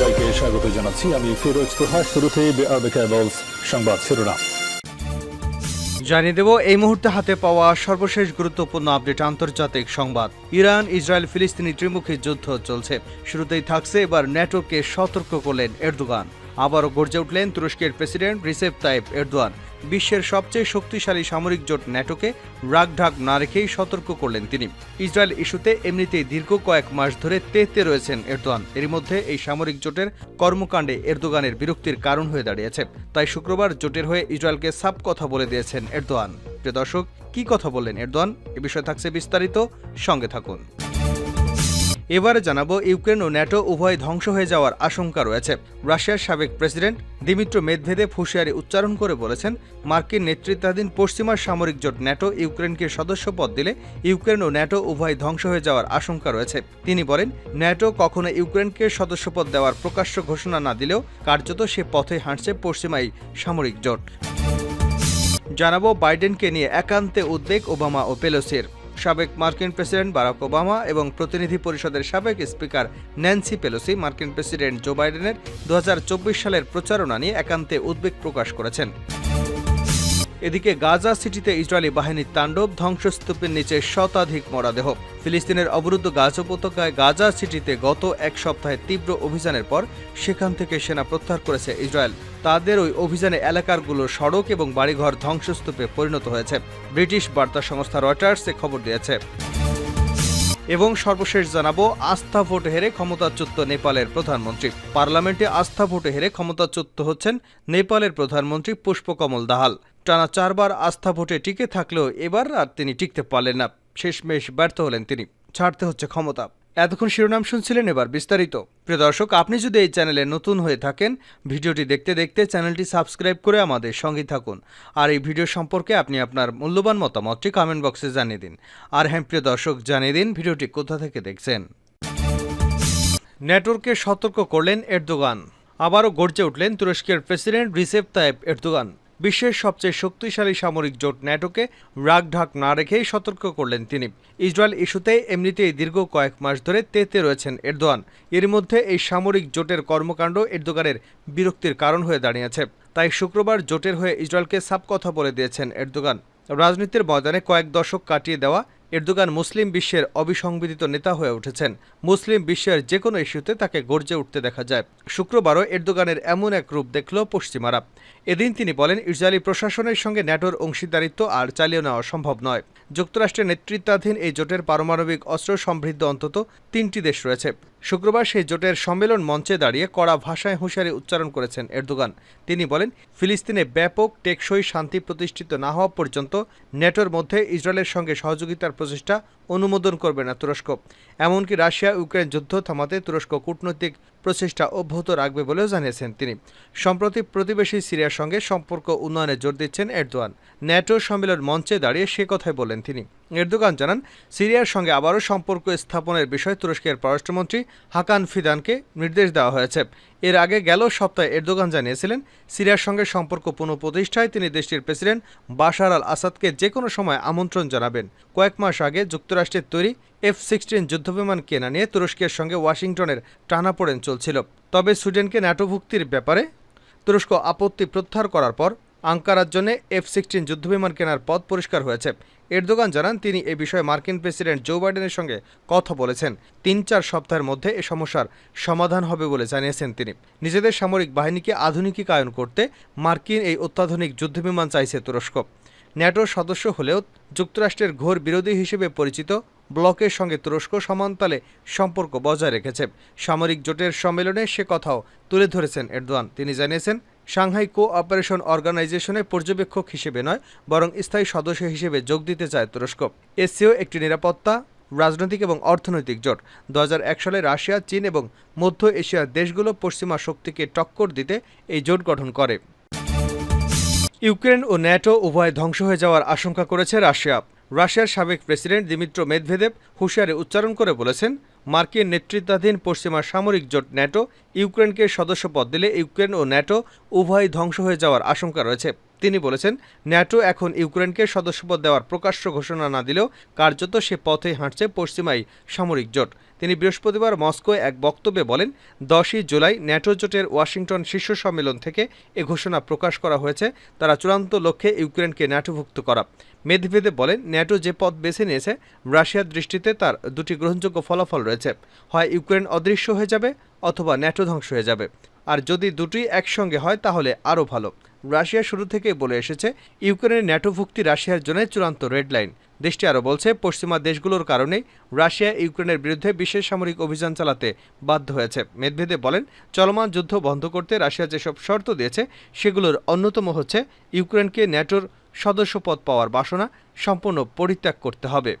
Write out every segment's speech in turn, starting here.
সবাইকে স্বাগত জানাচ্ছি। আমি ফিরোজ তোহা। শুরুতেই সংবাদ শিরোনাম জানিয়ে দেব এই মুহূর্তে হাতে পাওয়া সর্বশেষ গুরুত্বপূর্ণ আপডেট। আন্তর্জাতিক সংবাদ। ইরান ইসরায়েল ফিলিস্তিনি ত্রিমুখী যুদ্ধ চলছে। শুরুতেই থাকছে এবার ন্যাটোকে সতর্ক করলেন এরদোগান। আবারও গর্জে উঠলেন তুরস্কের প্রেসিডেন্ট রিসেপ তাইপ এরদোয়ান। বিশ্বের সবচেয়ে শক্তিশালী সামরিক জোট ন্যাটোকে রাগঢাক না রেখেই সতর্ক করলেন তিনি। ইসরায়েল ইস্যুতে এমনিতেই দীর্ঘ কয়েক মাস ধরে তেতে রয়েছেন এরদোয়ান। এর মধ্যে এই সামরিক জোটের কর্মকাণ্ডে এরদোগানের বিরক্তির কারণ হয়ে দাঁড়িয়েছে। তাই শুক্রবার জোটের হয়ে ইসরায়েলকে সাফ কথা বলে দিয়েছেন এরদোয়ান। প্রিয় দর্শক, কি কথা বললেন এরদোয়ান? এ বিষয়ে থাকছে বিস্তারিত, সঙ্গে থাকুন। এবারে জানাবো, ইউক্রেন ও ন্যাটো উভয় ধ্বংস হয়ে যাওয়ার আশঙ্কা রয়েছে। রাশিয়ার সাবেক প্রেসিডেন্ট দিমিত্র মেদভেদেভ হুঁশিয়ারি উচ্চারণ করে বলেছেন, মার্কিন নেতৃত্বাধীন পশ্চিমা সামরিক জোট ন্যাটো ইউক্রেনকে সদস্যপদ দিলে ইউক্রেন ও ন্যাটো উভয় ধ্বংস হয়ে যাওয়ার আশঙ্কা রয়েছে। তিনি বলেন, ন্যাটো কখনো ইউক্রেনকে সদস্যপদ দেওয়ার প্রকাশ্য ঘোষণা না দিলেও কার্যত সে পথে হাঁটছে পশ্চিমাই সামরিক জোট। জানাবো, বাইডেনকে নিয়ে একান্তে উদ্বেগ ওবামা ও পেলোসির। সাবেক মার্কিন প্রেসিডেন্ট বারাক ওবামা এবং প্রতিনিধি পরিষদের সাবেক স্পিকার ন্যান্সি পেলোসি মার্কিন প্রেসিডেন্ট জো বাইডেনের 2024 সালের প্রচারণা নিয়ে একান্তে উদ্বেগ প্রকাশ করেছেন। এদিকে গাজা সিটিতে ইসরায়েলি বাহিনীর তাণ্ডব, ধ্বংসস্তূপের নিচে শতাধিক মরদেহ। ফিলিস্তিনের অবরুদ্ধ গাজা উপত্যকায় গাজা সিটিতে গত এক সপ্তাহে তীব্র অভিযানের পর সেখান থেকে সেনা প্রত্যাহার করেছে ইসরায়েল। তাদের ওই অভিযানে এলাকারগুলোর সড়ক এবং বাড়িঘর ধ্বংসস্তূপে পরিণত হয়েছে। ব্রিটিশ বার্তা সংস্থা রয়টার্স এ খবর দিয়েছে। এবং সর্বশেষ জানাবো, আস্থা ভোটে হেরে ক্ষমতাচ্যুত নেপালের প্রধানমন্ত্রী। পার্লামেন্টে আস্থা ভোটে হেরে ক্ষমতাচ্যুত হচ্ছেন নেপালের প্রধানমন্ত্রী পুষ্পকমল দাহাল। টানা 4 বার আস্থা ভোটে টিকে থাকলেও এবার আর তিনি টিকতে পারলেন না। শেষমেশ ব্যর্থ হলেন তিনি। ছাড়তে হচ্ছে ক্ষমতা। এতক্ষণ শিরোনাম শুনছিলেন, এবার বিস্তারিত। প্রিয় দর্শক, আপনি যদি এই চ্যানেলে নতুন হয়ে থাকেন, ভিডিওটি দেখতে দেখতে চ্যানেলটি সাবস্ক্রাইব করে আমাদের সঙ্গে থাকুন। আর এই ভিডিও সম্পর্কে আপনি আপনার মূল্যবান মতামতটি কমেন্ট বক্সে জানিয়ে দিন। আর হ্যাঁ প্রিয় দর্শক, জানিয়ে দিন ভিডিওটি কোথা থেকে দেখছেন। ন্যাটোকে সতর্ক করলেন এরদোগান। আবারও গর্জে উঠলেন তুরস্কের প্রেসিডেন্ট রিসেপ তাইপ এরদোগান। বিশ্বের সবচেয়ে শক্তিশালী সামরিক জোট ন্যাটোকে রাগঢাক না রেখেই সতর্ক করলেন তিনি। ইসরায়েল ইস্যুতে এমনিতেই দীর্ঘ কয়েক মাস ধরে তেতে রয়েছেন এরদোয়ান। এর মধ্যে এই সামরিক জোটের কর্মকাণ্ড এরদোগানের বিরক্তির কারণ হয়ে দাঁড়িয়েছে। তাই শুক্রবার জোটের হয়ে ইসরায়েলকে সাফ কথা বলে দিয়েছেন এরদোগান। রাজনীতির ময়দানে কয়েক দশক কাটিয়ে দেওয়া এরদোগান মুসলিম বিশ্বের অবিসংবিদিত নেতা হয়ে উঠেছেন। মুসলিম বিশ্বের যে কোনো ইস্যুতে তাকে গর্জে উঠতে দেখা যায়। শুক্রবারও এরদোগানের এমন এক রূপ দেখল পশ্চিমারা। এদিন তিনি বলেন, ইসরায়েলি প্রশাসনের সঙ্গে ন্যাটোর অংশীদারিত্ব আর চালিয়ে নেওয়া সম্ভব নয়। যুক্তরাষ্ট্রের নেতৃত্বাধীন এই জোটের পারমাণবিক অস্ত্র সমৃদ্ধ অন্তত 3টি দেশ রয়েছে। শুক্রবার সেই জোটের সম্মেলন মঞ্চে দাঁড়িয়ে কড়া ভাষায় হুঁশিয়ারি উচ্চারণ করেছেন এরদোগান। তিনি বলেন, ফিলিস্তিনে ব্যাপক টেকসই শান্তি প্রতিষ্ঠিত না হওয়া পর্যন্ত ন্যাটোর মধ্যে ইসরায়েলের সঙ্গে সহযোগিতার প্রচেষ্টা অনুমোদন করবে না তুরস্ক। এমনকি রাশিয়া ইউক্রেন যুদ্ধ থামাতে তুরস্ক কূটনৈতিক প্রচেষ্টা অব্যাহত রাখবে বলেও জানিয়েছেন তিনি। সম্প্রতি প্রতিবেশী সিরিয়ার সঙ্গে সম্পর্ক উন্নয়নে জোর দিচ্ছেন এরদোয়ান। ন্যাটো সম্মেলন মঞ্চে দাঁড়িয়ে সে কথাই বলেন তিনি। এরদোগান জানান, সিরিয়ার সঙ্গে আবারও সম্পর্ক স্থাপনের বিষয়ে তুরস্কের পররাষ্ট্রমন্ত্রী হাকান ফিদানকে নির্দেশ দেওয়া হয়েছে। এর আগে গেল সপ্তাহে এরদোগান জানিয়েছিলেন, সিরিয়ার সঙ্গে সম্পর্ক পুনঃপ্রতিষ্ঠায় তিনি দেশটির প্রেসিডেন্ট বাশার আল আসাদকে যে কোনো সময় আমন্ত্রণ জানাবেন। কয়েক মাস আগে যুক্তরাষ্ট্রের তৈরি F-16 যুদ্ধবিমান কেনা নিয়ে তুরস্কের সঙ্গে ওয়াশিংটনের টানাপোড়েন চলছিল। তবে সুইডেনকে ন্যাটোভুক্তির ব্যাপারে তুরস্ক আপত্তি প্রত্যাহার করার পর আঙ্কারার জন্য F-16 যুদ্ধবিমান কেনার পথ পরিষ্কার হয়েছে। এরদোগান জানান, তিনি এ বিষয়ে মার্কিন প্রেসিডেন্ট জো বাইডেনের সঙ্গে কথা বলেছেন। 3-4 সপ্তাহের মধ্যে এ সমস্যার সমাধান হবে বলে জানিয়েছেন তিনি। নিজেদের সামরিক বাহিনীকে আধুনিকায়ন করতে মার্কিন এই অত্যাধুনিক যুদ্ধবিমান চাইছে তুরস্ক। ন্যাটোর সদস্য হলেও যুক্তরাষ্ট্রের ঘোর বিরোধী হিসেবে পরিচিত ব্লকের সঙ্গে তুরস্ক সমানতালে সম্পর্ক বজায় রেখেছে। সামরিক জোটের সম্মেলনে সে কথাও তুলে ধরেছেন এরদোয়ান। তিনি জানিয়েছেন, সাংহাই কোঅপারেশন অর্গানাইজেশনে পর্যবেক্ষক হিসেবে নয়, বরং স্থায়ী সদস্য হিসেবে যোগ দিতে চায় তুরস্ক। এসসিও একটি নিরাপত্তা, রাজনৈতিক এবং অর্থনৈতিক জোট। 2001 সালে রাশিয়া, চীন এবং মধ্য এশিয়ার দেশগুলো পশ্চিমা শক্তিকে টক্কর দিতে এই জোট গঠন করে। ইউক্রেন ও ন্যাটো উভয় ধ্বংস হয়ে যাওয়ার আশঙ্কা করেছে রাশিয়া। রাশিয়ার সাবেক প্রেসিডেন্ট দিমিত্র মেদভেদেভ হুঁশিয়ারি উচ্চারণ করে বলেছেন, মার্কিন নেতৃত্বাধীন পশ্চিমা সামরিক জোট ন্যাটো ইউক্রেনকে সদস্যপদ দিলে ইউক্রেন ও ন্যাটো উভয় ধ্বংস হয়ে যাওয়ার আশঙ্কা রয়েছে। তিনি বলেছেন, ন্যাটো এখন ইউক্রেনকে সদস্যপদ দেওয়ার প্রকাশ্য ঘোষণা না দিলেও কার্যত সে পথেই হাঁটছে পশ্চিমাই সামরিক জোট। তিনি বৃহস্পতিবার মস্কোয় এক বক্তব্যে বলেন, 10ই জুলাই ন্যাটো জোটের ওয়াশিংটন শীর্ষ সম্মেলন থেকে এ ঘোষণা প্রকাশ করা হয়েছে তারা চূড়ান্ত লক্ষ্যে ইউক্রেনকে ন্যাটোভুক্ত করা। মেদভেদেভ বলেন, ন্যাটো যে পথ বেছে নিয়েছে রাশিয়ার দৃষ্টিতে তার দুটি গ্রহণযোগ্য ফলাফল রয়েছে, হয় ইউক্রেন অদৃশ্য হয়ে যাবে অথবা ন্যাটো ধ্বংস হয়ে যাবে। আর যদি দুটি একসঙ্গে হয় তাহলে আরও ভালো। রাশিয়া শুরু থেকেই বলে এসেছে ইউক্রেনের ন্যাটোভুক্তি রাশিয়ার জন্য চূড়ান্ত রেড লাইন। দেশটি আরও বলছে, পশ্চিমা দেশগুলোর কারণেই রাশিয়া ইউক্রেনের বিরুদ্ধে বিশেষ সামরিক অভিযান চালাতে বাধ্য হয়েছে। মেদভেদেভ বলেন, চলমান যুদ্ধ বন্ধ করতে রাশিয়া যেসব শর্ত দিয়েছে সেগুলোর অন্যতম হচ্ছে ইউক্রেনকে ন্যাটোর সদস্যপদ পাওয়ার বাসনা সম্পূর্ণ পরিত্যাগ করতে হবে।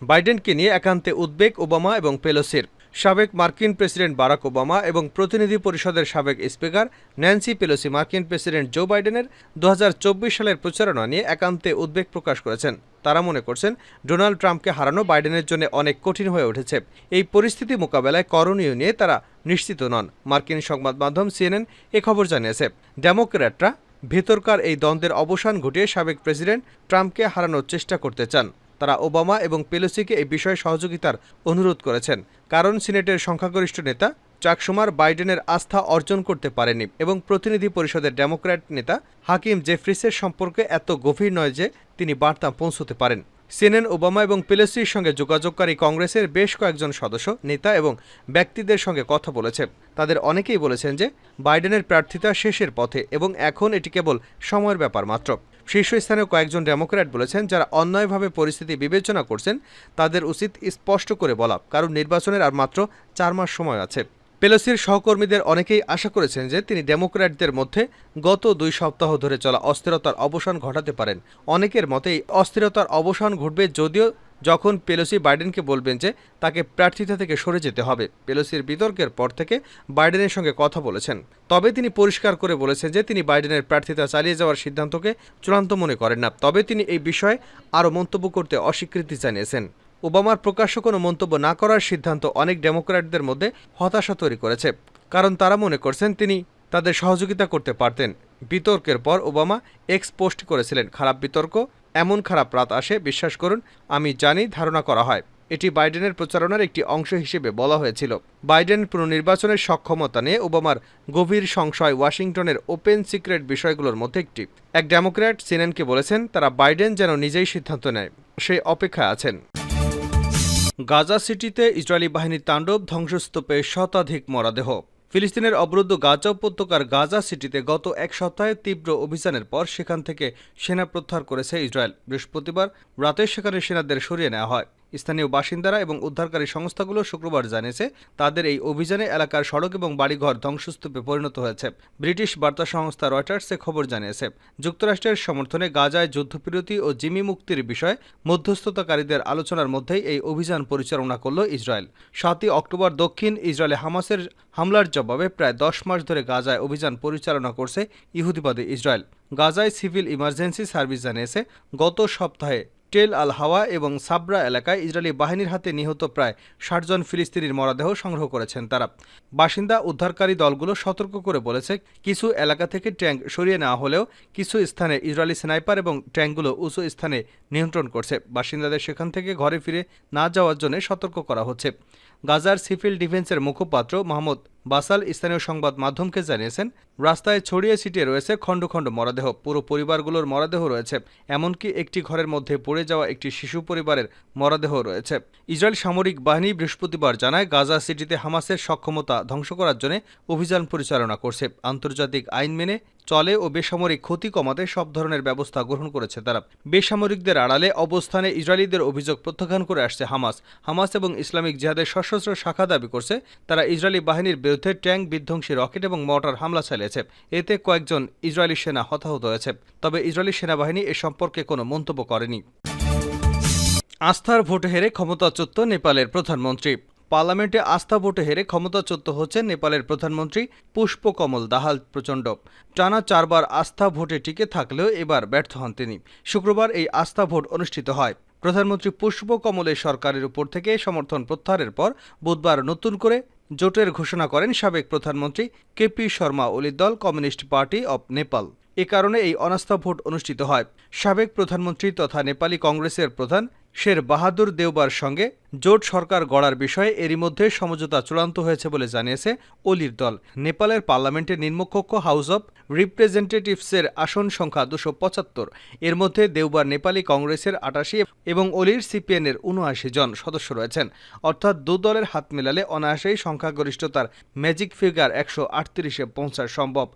বাইডেনকে নিয়ে একান্তে উদ্বেগ ওবামা এবং পেলোসির। সাবেক মার্কিন প্রেসিডেন্ট বারাক ওবামা এবং প্রতিনিধি পরিষদের সাবেক স্পিকার ন্যান্সি পেলোসি মার্কিন প্রেসিডেন্ট জো বাইডেনের 2024 সালের প্রচারণা নিয়ে একান্তে উদ্বেগ প্রকাশ করেছেন। তারা মনে করছেন, ডোনাল্ড ট্রাম্পকে হারানো বাইডেনের জন্য অনেক কঠিন হয়ে উঠেছে। এই পরিস্থিতি মোকাবেলায় করণীয় নিয়ে তারা নিশ্চিত নন। মার্কিন সংবাদ মাধ্যম CNN এ খবর জানিয়েছে, ডেমোক্র্যাটরা ভেতরকার এই দ্বন্দ্বের অবসান ঘটিয়ে সাবেক প্রেসিডেন্ট ট্রাম্পকে হারানোর চেষ্টা করতে চান। তারা ওবামা এবং পেলোসিকে এই বিষয়ে সহযোগিতার অনুরোধ করেছেন, কারণ সিনেটের সংখ্যাগরিষ্ঠ নেতা চাক শুমার বাইডেনের আস্থা অর্জন করতে পারেনি এবং প্রতিনিধি পরিষদের ডেমোক্র্যাট নেতা হাকিম জেফ্রিসের সম্পর্কে এত গভীর নয় যে তিনি বার্তা পৌঁছতে পারেন। CNN ওবামা এবং পেলোসির সঙ্গে যোগাযোগকারী কংগ্রেসের বেশ কয়েকজন সদস্য, নেতা এবং ব্যক্তিদের সঙ্গে কথা বলেছে। তাদের অনেকেই বলেছেন যে বাইডেনের প্রার্থিতা শেষের পথে এবং এখন এটি কেবল সময়ের ব্যাপার মাত্র। শীর্ষস্থানীয় কয়েকজন ডেমোক্র্যাট বলেছেন, যারা অন্যায়ভাবে পরিস্থিতি বিবেচনা করছেন তাদের উচিত স্পষ্ট করে বলা, কারণ নির্বাচনের আর মাত্র 4 মাস সময় আছে। পেলোসির সহকর্মীদের অনেকেই আশা করেছেন যে তিনি ডেমোক্র্যাটদের মধ্যে গত 2 সপ্তাহ ধরে চলা অস্থিরতার অবসান ঘটাতে পারেন। অনেকের মতে এই অস্থিরতার অবসান ঘটবে যখন পেলোসি বাইডেনকে বলবেন যে তাকে প্রার্থিতা থেকে সরে যেতে হবে। পেলোসির বিতর্কের পর থেকে বাইডেনের সঙ্গে কথা বলেছেন, তবে তিনি পরিষ্কার করে বলেছেন যে তিনি বাইডেনের প্রার্থিতা চালিয়ে যাওয়ার সিদ্ধান্তকে চূড়ান্ত মনে করেন না। তবে তিনি এই বিষয়ে আরও মন্তব্য করতে অস্বীকৃতি জানিয়েছেন। ওবামার প্রকাশ্য কোনো মন্তব্য না করার সিদ্ধান্ত অনেক ডেমোক্র্যাটদের মধ্যে হতাশা তৈরি করেছে, কারণ তারা মনে করছেন তিনি তাদের সহযোগিতা করতে পারতেন। বিতর্কের পর ওবামা এক্স পোস্ট করেছিলেন, খারাপ বিতর্ক, এমন খারাপ রাত আসে, বিশ্বাস করুন আমি জানি, ধারণা করা হয়। এটি বাইডেনের প্রচারণার একটি অংশ হিসেবে বলা হয়েছিল। বাইডেন পুনর্নির্বাচনের সক্ষমতা নিয়ে ওবামার গভীর সংশয় ওয়াশিংটনের ওপেন সিক্রেট বিষয়গুলোর মধ্যে একটি। এক ডেমোক্র্যাট সিএনএনকে বলেছেন, তারা বাইডেন যেন নিজেই সিদ্ধান্ত নেয়, সেই অপেক্ষায় আছেন। গাজা সিটিতে ইসরায়েলি বাহিনীর তাণ্ডব, ধ্বংসস্তূপে শতাধিক মরদেহ। ফিলিস্তিনের অবরুদ্ধ গাজা উপত্যকার গাজা সিটিতে গত 1 সপ্তাহে তীব্র অভিযানের পর সেখান থেকে সেনা প্রত্যাহার করেছে ইসরায়েল। বৃহস্পতিবার রাতে সেখানে সেনাদের সরিয়ে নেওয়া হয়। স্থানীয় বাসিন্দারা এবং উদ্ধারকারী সংস্থাগুলো শুক্রবার জানিয়েছে তাদের এই অভিযানে এলাকার সড়ক এবং বাড়িঘর ধ্বংসস্তূপে পরিণত হয়েছে। ব্রিটিশ বার্তা সংস্থা রয়টার্সে খবর জানিয়েছে, যুক্তরাষ্ট্রের সমর্থনে গাজায় যুদ্ধবিরতি ও জিম্মি মুক্তির বিষয়ে মধ্যস্থতাকারীদের আলোচনার মধ্যেই এই অভিযান পরিচালনা করল ইসরায়েল। 7ই অক্টোবর দক্ষিণ ইসরায়েলে হামাসের হামলার জবাবে প্রায় 10 মাস ধরে গাজায় অভিযান পরিচালনা করছে ইহুদিবাদী ইসরায়েল। গাজায় সিভিল ইমার্জেন্সি সার্ভিস জানিয়েছে, গত সপ্তাহে টেল আল হাওয়া এবং সাবরা এলাকায় ইসরায়েলি বাহিনীর হাতে নিহত প্রায় 60 জন ফিলিস্তিনির মরদেহ সংগ্রহ করেছেন তারা। বাসিন্দা উদ্ধারকারী দলগুলো সতর্ক করে বলেছে, কিছু এলাকা থেকে ট্যাঙ্ক সরিয়ে নেওয়া হলেও কিছু স্থানে ইসরায়েলি স্নাইপার এবং ট্যাঙ্কগুলো উঁচু স্থানে নিয়ন্ত্রণ করছে। বাসিন্দাদের সেখান থেকে ঘরে ফিরে না যাওয়ার জন্য সতর্ক করা হচ্ছে। গাজার সিভিল ডিফেন্সের মুখপাত্র মোহাম্মদ বাসাল স্থানীয় সংবাদ মাধ্যমকে জানিয়েছেন, রাস্তায় ছড়িয়ে ছিটিয়ে রয়েছে খণ্ড খণ্ড মরদেহ, পুরো পরিবারগুলোর মরদেহ রয়েছে, এমনকি একটি ঘরের মধ্যে পড়ে যাওয়া একটি শিশু পরিবারের মরদেহ রয়েছে। ইসরায়েল সামরিক বাহিনী বৃহস্পতিবার জানায়, গাজা সিটিতে হামাসের সক্ষমতা ধ্বংস করার জন্য অভিযান পরিচালনা করছে। আন্তর্জাতিক আইন মেনে চলে ও বেসামরিক ক্ষতি কমাতে সব ধরনের ব্যবস্থা গ্রহণ করেছে তারা। বেসামরিকদের আড়ালে অবস্থানে ইসরায়েলিদের অভিযোগ প্রত্যাখ্যান করে আসছে হামাস এবং ইসলামিক জিহাদের সশস্ত্র শাখা দাবি করছে তারা ইসরায়েলি বাহিনীর বিরুদ্ধে ট্যাঙ্ক, বিধ্বংসী রকেট এবং মর্টার হামলা চালিয়েছে। এতে কয়েকজন ইসরায়েলি সেনা হতাহত হয়েছে, তবে ইসরায়েলি সেনাবাহিনী এ সম্পর্কে কোনো মন্তব্য করেনি। আস্থার ভোটে হেরে ক্ষমতাচ্যুত নেপালের প্রধানমন্ত্রী। পার্লামেন্টে আস্থা ভোটে হেরে ক্ষমতাচ্যুত হচ্ছেন নেপালের প্রধানমন্ত্রী পুষ্পকমল দাহাল প্রচণ্ড। টানা 4 বার আস্থা ভোটে টিকে থাকলেও এবার ব্যর্থ হন তিনি। শুক্রবার এই আস্থা ভোট অনুষ্ঠিত হয়। প্রধানমন্ত্রী পুষ্পকমলের সরকারের উপর থেকে সমর্থন প্রত্যাহারের পর বুধবার নতুন করে জোটের ঘোষণা করেন সাবেক প্রধানমন্ত্রী কেপি শর্মা ওলির দল কমিউনিস্ট পার্টি অব নেপাল। এ কারণে এই অনাস্থা ভোট অনুষ্ঠিত হয়। সাবেক প্রধানমন্ত্রী তথা নেপালি কংগ্রেসের প্রধান শের বাহাদুর দেওবার সঙ্গে জোট সরকার গড়ার বিষয়ে এরই মধ্যে সমঝোতা চূড়ান্ত হয়েছে বলে জানিয়েছে অলির দল। নেপালের পার্লামেন্টের নিম্নকক্ষ হাউস অব রিপ্রেজেন্টেটিভসের আসন সংখ্যা 275। এর মধ্যে দেওবার নেপালি কংগ্রেসের 88 এবং অলির সিপিএনের 79 জন সদস্য রয়েছেন। অর্থাৎ দু দলের হাত মেলালে অনায়াসেই সংখ্যাগরিষ্ঠতার ম্যাজিক ফিগার 138-এ পৌঁছা সম্ভব।